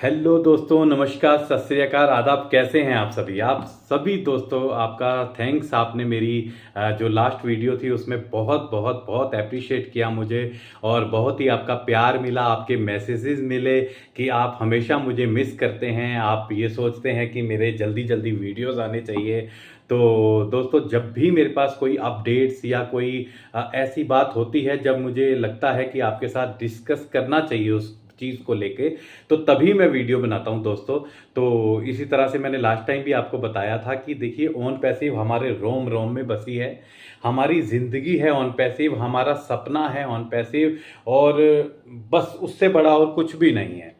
Hello दोस्तों, नमस्कार, सत श्री अकाल, आदाब। कैसे हैं आप सभी दोस्तों। आपका थैंक्स, आपने मेरी जो लास्ट वीडियो थी उसमें बहुत बहुत बहुत अप्रिशिएट किया मुझे, और बहुत ही आपका प्यार मिला, आपके मैसेजेस मिले कि आप हमेशा मुझे मिस करते हैं, आप ये सोचते हैं कि मेरे जल्दी जल्दी वीडियोस आने चाहिए। तो दोस्तों, जब भी मेरे पास कोई अपडेट्स या कोई ऐसी बात होती है जब मुझे लगता है कि आपके साथ डिस्कस करना चाहिए उस चीज़ को लेके, तो तभी मैं वीडियो बनाता हूं दोस्तों। तो इसी तरह से मैंने लास्ट टाइम भी आपको बताया था कि देखिए, ऑन पैसिव हमारे रोम रोम में बसी है, हमारी ज़िंदगी है ऑन पैसिव, हमारा सपना है ऑन पैसिव, और बस उससे बड़ा और कुछ भी नहीं है।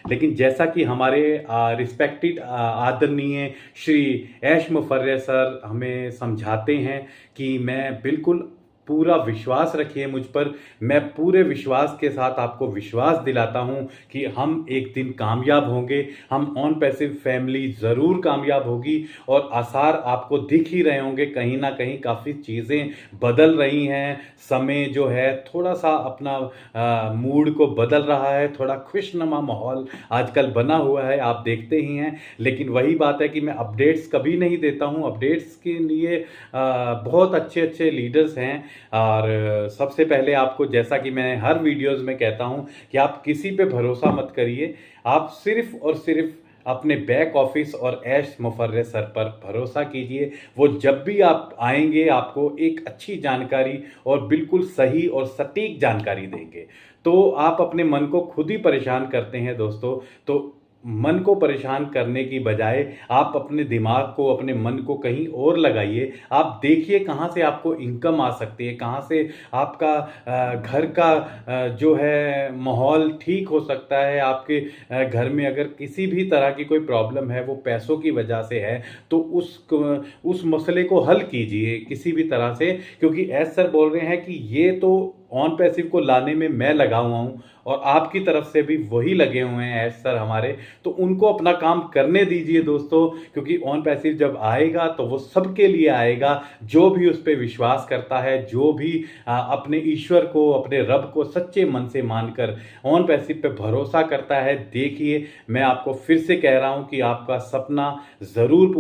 लेकिन जैसा कि हमारे रिस्पेक्टेड आदरणीय श्री ऐश मुफर्रे सर हमें समझाते हैं कि मैं बिल्कुल, पूरा विश्वास रखिए मुझ पर, मैं पूरे विश्वास के साथ आपको विश्वास दिलाता हूं कि हम एक दिन कामयाब होंगे, हम ऑन पैसिव फैमिली ज़रूर कामयाब होगी। और आसार आपको दिख ही रहे होंगे, कहीं ना कहीं काफ़ी चीज़ें बदल रही हैं, समय जो है थोड़ा सा अपना मूड को बदल रहा है, थोड़ा खुशनुमा माहौल आजकल बना हुआ है, आप देखते ही हैं। लेकिन वही बात है कि मैं अपडेट्स कभी नहीं देता हूं, अपडेट्स के लिए बहुत अच्छे अच्छे लीडर्स हैं। और सबसे पहले आपको, जैसा कि मैं हर वीडियोस में कहता हूं, कि आप किसी पे भरोसा मत करिए, आप सिर्फ और सिर्फ अपने बैक ऑफिस और ऐश मुफर्रे सर पर भरोसा कीजिए। वो जब भी आप आएंगे आपको एक अच्छी जानकारी और बिल्कुल सही और सटीक जानकारी देंगे। तो आप अपने मन को खुद ही परेशान करते हैं दोस्तों। तो मन को परेशान करने की बजाय आप अपने दिमाग को, अपने मन को कहीं और लगाइए। आप देखिए कहाँ से आपको इनकम आ सकती है, कहाँ से आपका घर का जो है माहौल ठीक हो सकता है। आपके घर में अगर किसी भी तरह की कोई प्रॉब्लम है, वो पैसों की वजह से है, तो उस मसले को हल कीजिए किसी भी तरह से। क्योंकि एस सर बोल रहे हैं कि ये तो ऑन पैसिव को लाने में मैं लगा हुआ हूँ, और आपकी तरफ से भी वही लगे हुए हैं एस सर हमारे। तो उनको अपना काम करने दीजिए दोस्तों, क्योंकि ऑन पैसिव जब आएगा तो वो सबके लिए आएगा, जो भी उस पर विश्वास करता है, जो भी अपने ईश्वर को, अपने रब को सच्चे मन से मानकर ऑन पैसिव पे भरोसा करता है। देखिए, मैं आपको फिर से कह रहा हूँ कि आपका सपना ज़रूर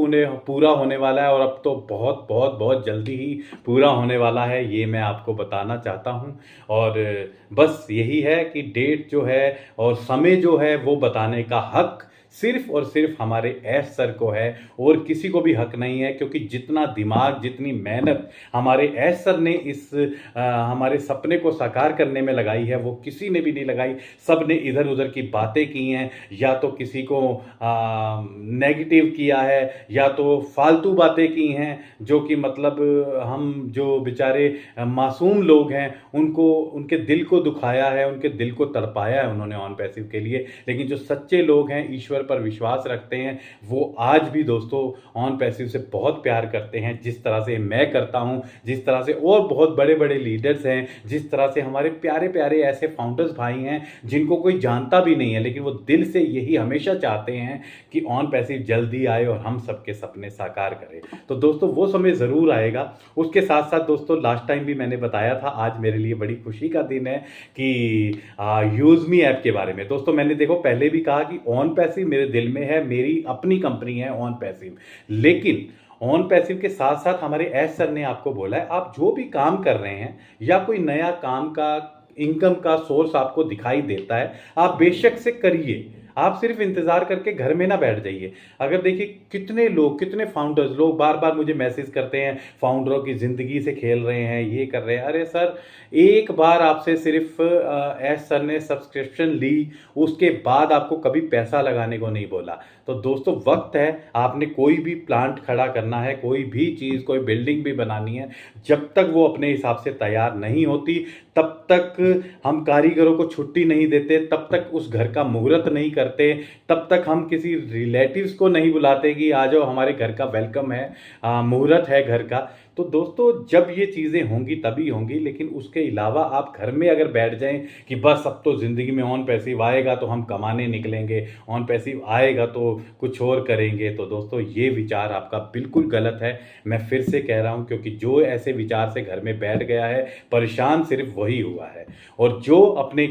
पूरा होने वाला है, और अब तो बहुत बहुत बहुत जल्दी ही पूरा होने वाला है, ये मैं आपको बताना चाहता हूँ। और बस यही है कि डेट जो है और समय जो है वो बताने का हक सिर्फ और सिर्फ हमारे एस सर को है, और किसी को भी हक नहीं है। क्योंकि जितना दिमाग, जितनी मेहनत हमारे एस सर ने इस हमारे सपने को साकार करने में लगाई है, वो किसी ने भी नहीं लगाई। सब ने इधर उधर की बातें की हैं, या तो किसी को नेगेटिव किया है, या तो फालतू बातें की हैं, जो कि मतलब हम जो बेचारे मासूम लोग हैं उनको, उनके दिल को दुखाया है, उनके दिल को तड़पाया है उन्होंने ऑन पैसिव के लिए। लेकिन जो सच्चे लोग हैं, ईश्वर पर विश्वास रखते हैं, वो आज भी दोस्तों ऑन पैसिव से बहुत प्यार करते हैं, जिस तरह से मैं करता हूं, जिस तरह से और बहुत बड़े बड़े लीडर्स हैं, जिस तरह से हमारे प्यारे प्यारे ऐसे फाउंडर्स भाई हैं जिनको कोई जानता भी नहीं है, लेकिन वो दिल से यही हमेशा चाहते हैं कि ऑन पैसिव जल्दी आए और हम सबके सपने साकार करें। तो दोस्तों, वो समय ज़रूर आएगा। उसके साथ साथ दोस्तों, लास्ट टाइम भी मैंने बताया था, आज मेरे लिए बड़ी खुशी का दिन है कि यूज़ मी ऐप के बारे में। दोस्तों, मैंने देखो पहले भी कहा कि ऑन पैसिव मेरे दिल में है, मेरी अपनी कंपनी है ऑन पैसिव। लेकिन ऑन पैसिव के साथ साथ हमारे एस सर ने आपको बोला है, आप जो भी काम कर रहे हैं या कोई नया काम का इनकम का सोर्स आपको दिखाई देता है, आप बेशक से करिए। आप सिर्फ इंतजार करके घर में ना बैठ जाइए। अगर देखिए, कितने लोग, कितने फाउंडर्स लोग बार बार मुझे मैसेज करते हैं, फाउंडरों की ज़िंदगी से खेल रहे हैं, ये कर रहे हैं। अरे सर, एक बार आपसे सिर्फ एस सर ने सब्सक्रिप्शन ली, उसके बाद आपको कभी पैसा लगाने को नहीं बोला। तो दोस्तों, वक्त है, आपने कोई भी प्लांट खड़ा करना है, कोई भी चीज़, कोई बिल्डिंग भी बनानी है, जब तक वो अपने हिसाब से तैयार नहीं होती, तब तक हम कारीगरों को छुट्टी नहीं देते, तब तक उस घर का मुहूर्त नहीं करते, तब तक हम किसी रिलेटिव्स को नहीं बुलाते कि आ जाओ, हमारे घर का वेलकम है, मुहूर्त है घर का। तो दोस्तों, जब ये चीज़ें होंगी तभी होंगी। लेकिन उसके अलावा आप घर में अगर बैठ जाएं कि बस अब तो ज़िंदगी में ऑन पैसिव आएगा तो हम कमाने निकलेंगे, ऑन पैसिव आएगा तो कुछ और करेंगे, तो दोस्तों ये विचार आपका बिल्कुल गलत है। मैं फिर से कह रहा हूँ, क्योंकि जो ऐसे विचार से घर में बैठ गया है, परेशान सिर्फ वही हुआ है। और जो अपने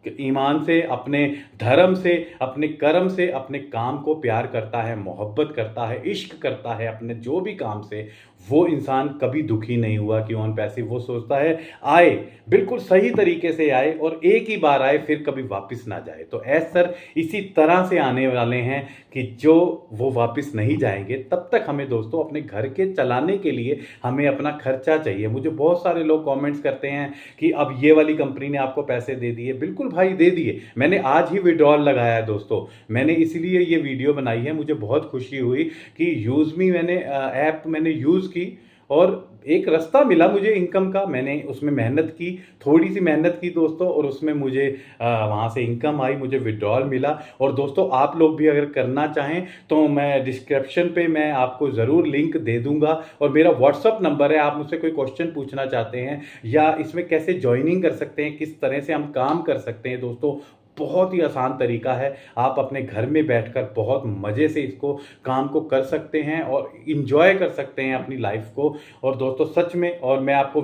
ईमान से, अपने धर्म से, अपने कर्म से, अपने काम को प्यार करता है, मोहब्बत करता है, इश्क करता है अपने जो भी काम से, वो इंसान कभी दुखी नहीं हुआ कि ऑन पैसिव। वो सोचता है आए, बिल्कुल सही तरीके से आए और एक ही बार आए, फिर कभी वापस ना जाए। तो एस सर इसी तरह से आने वाले हैं कि जो वो वापस नहीं जाएंगे। तब तक हमें दोस्तों अपने घर के चलाने के लिए हमें अपना खर्चा चाहिए। मुझे बहुत सारे लोग कमेंट्स करते हैं कि अब ये वाली कंपनी ने आपको पैसे दे दिए। बिल्कुल भाई, दे दिए। मैंने आज ही विड्रॉल लगाया है दोस्तों। मैंने इसलिए ये वीडियो बनाई है, मुझे बहुत खुशी हुई कि यूज़मी मैंने ऐप मैंने यूज़ की और एक रास्ता मिला मुझे इनकम का। मैंने उसमें मेहनत की, थोड़ी सी मेहनत की दोस्तों, और उसमें मुझे वहाँ से इनकम आई, मुझे विड्रॉल मिला। और दोस्तों आप लोग भी अगर करना चाहें तो मैं डिस्क्रिप्शन पे मैं आपको ज़रूर लिंक दे दूंगा, और मेरा व्हाट्सअप नंबर है। आप मुझसे कोई क्वेश्चन पूछना चाहते हैं या इसमें कैसे ज्वाइनिंग कर सकते हैं, किस तरह से हम काम कर सकते हैं दोस्तों, बहुत ही आसान तरीका है। आप अपने घर में बैठकर बहुत मज़े से इसको काम को कर सकते हैं और इंजॉय कर सकते हैं अपनी लाइफ को। और दोस्तों सच में, और मैं आपको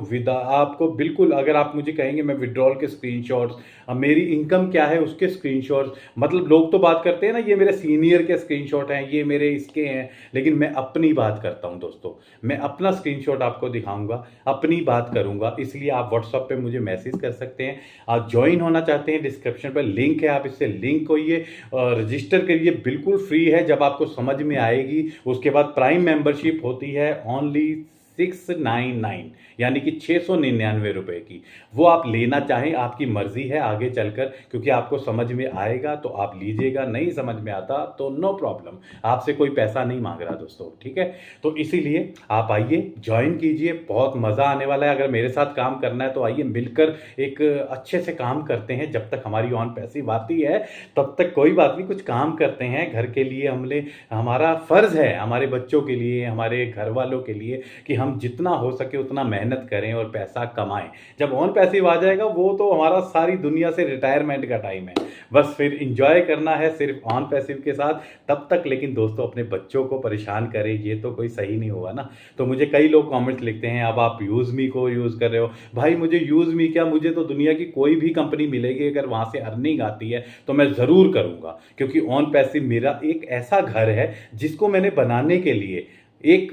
बिल्कुल, अगर आप मुझे कहेंगे मैं विड्रॉल के स्क्रीनशॉट्स, मेरी इनकम क्या है उसके स्क्रीनशॉट्स, मतलब लोग तो बात करते हैं ना ये मेरे सीनियर के स्क्रीनशॉट हैं, ये मेरे इसके हैं, लेकिन मैं अपनी बात करता हूं दोस्तों। मैं अपना स्क्रीनशॉट आपको दिखाऊंगा, अपनी बात करूंगा। इसलिए आप व्हाट्सएप पे मुझे मैसेज कर सकते हैं। आप ज्वाइन होना चाहते हैं, डिस्क्रिप्शन पर लिंक है, आप इससे लिंक होइए और रजिस्टर करिए, बिल्कुल फ्री है। जब आपको समझ में आएगी उसके बाद प्राइम मेंबरशिप होती है ओनली 699, यानी कि 699 रुपए की। वो आप लेना चाहें, आपकी मर्जी है आगे चलकर, क्योंकि आपको समझ में आएगा तो आप लीजिएगा, नहीं समझ में आता तो नो प्रॉब्लम, आपसे कोई पैसा नहीं मांग रहा दोस्तों, ठीक है। तो इसीलिए आप आइए, ज्वाइन कीजिए, बहुत मज़ा आने वाला है। अगर मेरे साथ काम करना है तो आइए, मिलकर एक अच्छे से काम करते हैं। जब तक हमारी ऑन पैसिव आती है तब तक कोई बात नहीं, कुछ काम करते हैं घर के लिए। हमारा फ़र्ज़ है हमारे बच्चों के लिए, हमारे घर वालों के लिए, कि हम जितना हो सके उतना मेहनत करें और पैसा कमाएं। जब ऑन पैसिव आ जाएगा वो तो हमारा सारी दुनिया से रिटायरमेंट का टाइम है, बस फिर इंजॉय करना है सिर्फ ऑन पैसिव के साथ तब तक। लेकिन दोस्तों अपने बच्चों को परेशान करें ये तो कोई सही नहीं होगा ना। तो मुझे कई लोग कमेंट्स लिखते हैं अब आप यूज़मी को यूज़ कर रहे हो। भाई मुझे यूज़मी क्या, मुझे तो दुनिया की कोई भी कंपनी मिलेगी, अगर वहाँ से अर्निंग आती है तो मैं ज़रूर करूँगा, क्योंकि ऑन पैसिव मेरा एक ऐसा घर है जिसको मैंने बनाने के लिए एक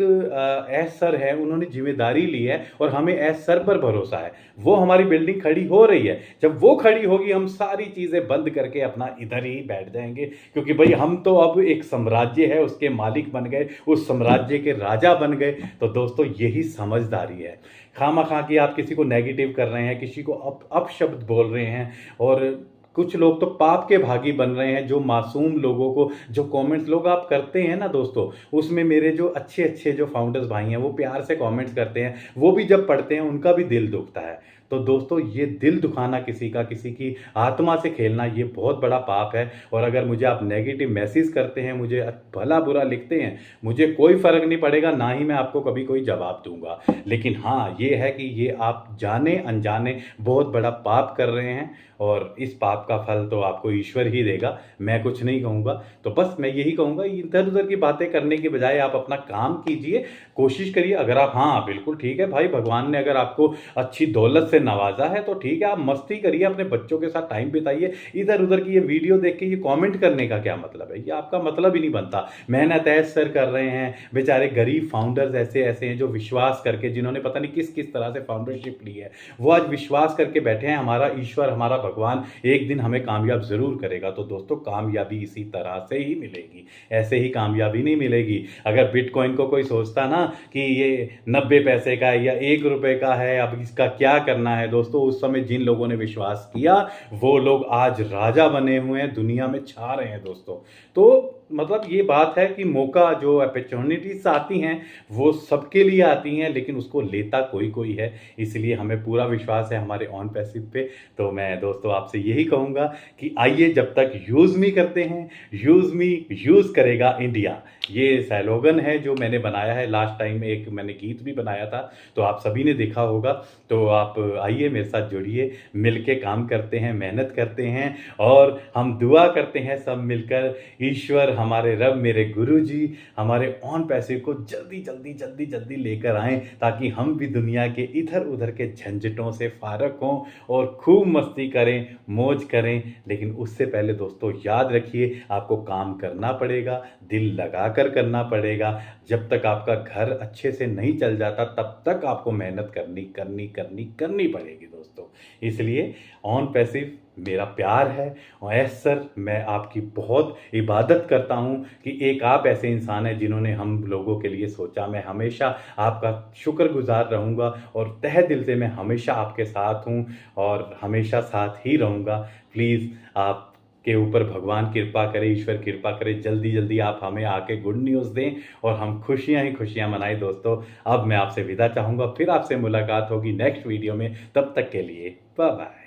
एस सर है, उन्होंने जिम्मेदारी ली है और हमें एस सर पर भरोसा है। वो हमारी बिल्डिंग खड़ी हो रही है, जब वो खड़ी होगी हम सारी चीज़ें बंद करके अपना इधर ही बैठ जाएंगे, क्योंकि भाई हम तो अब एक साम्राज्य है उसके मालिक बन गए, उस साम्राज्य के राजा बन गए। तो दोस्तों यही समझदारी है। खामा कि आप किसी को नेगेटिव कर रहे हैं, किसी को अपशब्द बोल रहे हैं, और कुछ लोग तो पाप के भागी बन रहे हैं। जो मासूम लोगों को जो कमेंट्स लोग आप करते हैं ना दोस्तों, उसमें मेरे जो अच्छे अच्छे जो फाउंडर्स भाई हैं वो प्यार से कमेंट्स करते हैं, वो भी जब पढ़ते हैं उनका भी दिल दुखता है। तो दोस्तों ये दिल दुखाना, किसी की आत्मा से खेलना, ये बहुत बड़ा पाप है। और अगर मुझे आप नेगेटिव मैसेज करते हैं, मुझे भला बुरा लिखते हैं, मुझे कोई फ़र्क नहीं पड़ेगा, ना ही मैं आपको कभी कोई जवाब दूंगा। लेकिन हाँ ये है कि ये आप जाने अनजाने बहुत बड़ा पाप कर रहे हैं, और इस पाप का फल तो आपको ईश्वर ही देगा, मैं कुछ नहीं कहूँगा। तो बस मैं यही कहूँगा, इधर उधर की बातें करने के बजाय आप अपना काम कीजिए, कोशिश करिए। अगर आप, हाँ बिल्कुल ठीक है भाई, भगवान ने अगर आपको अच्छी दौलत से नवाजा है तो ठीक है, आप मस्ती करिए, अपने बच्चों के साथ टाइम बिताइए। इधर उधर की ये वीडियो देख के ये कमेंट करने का क्या मतलब है, ये आपका मतलब ही नहीं बनता। मेहनत ऐसे सर कर रहे हैं, बेचारे गरीब फाउंडर्स ऐसे ऐसे हैं जो विश्वास करके, जिन्होंने पता नहीं किस किस तरह से फाउंडरशिप ली है, वो आज विश्वास करके बैठे हैं हमारा ईश्वर, हमारा भगवान एक दिन हमें कामयाब जरूर करेगा। तो दोस्तों कामयाबी इसी तरह से ही मिलेगी, ऐसे ही कामयाबी नहीं मिलेगी। अगर बिटकॉइन को कोई सोचता ना कि ये 90 पैसे का है या 1 रुपए का है, अब इसका क्या करना है, दोस्तों उस समय जिन लोगों ने विश्वास किया वो लोग आज राजा बने हुए हैं, दुनिया में छा रहे हैं दोस्तों। तो मतलब ये बात है कि मौका, जो अपॉर्चुनिटीज आती हैं वो सबके लिए आती हैं, लेकिन उसको लेता कोई कोई है। इसलिए हमें पूरा विश्वास है हमारे ऑन पैसिव पे। तो मैं दोस्तों आपसे यही कहूँगा कि आइए, जब तक यूज़ मी करते हैं, यूज़ मी यूज़ करेगा इंडिया, ये स्लोगन है जो मैंने बनाया है। लास्ट टाइम एक मैंने गीत भी बनाया था, तो आप सभी ने देखा होगा। तो आप आइए मेरे साथ जुड़िए, मिलके काम करते हैं, मेहनत करते हैं, और हम दुआ करते हैं सब मिलकर, ईश्वर हमारे रब, मेरे गुरुजी हमारे ऑन पैसे को जल्दी जल्दी जल्दी जल्दी लेकर आएँ, ताकि हम भी दुनिया के इधर उधर के झंझटों से फारग हों और खूब मस्ती करें, मौज करें। लेकिन उससे पहले दोस्तों याद रखिए, आपको काम करना पड़ेगा, दिल लगाकर करना पड़ेगा। जब तक आपका घर अच्छे से नहीं चल जाता तब तक आपको मेहनत करनी पड़ेगी दोस्तों। इसलिए ऑन पैसिव मेरा प्यार है और यस सर, मैं आपकी बहुत इबादत करता हूँ कि एक आप ऐसे इंसान हैं जिन्होंने हम लोगों के लिए सोचा। मैं हमेशा आपका शुक्रगुजार रहूँगा और तहे दिल से मैं हमेशा आपके साथ हूँ और हमेशा साथ ही रहूँगा। प्लीज़ आप के ऊपर भगवान कृपा करे, ईश्वर कृपा करे, जल्दी जल्दी आप हमें आके गुड न्यूज़ दें और हम खुशियाँ ही खुशियाँ मनाएं दोस्तों। अब मैं आपसे विदा चाहूँगा, फिर आपसे मुलाकात होगी नेक्स्ट वीडियो में। तब तक के लिए बाय बाय।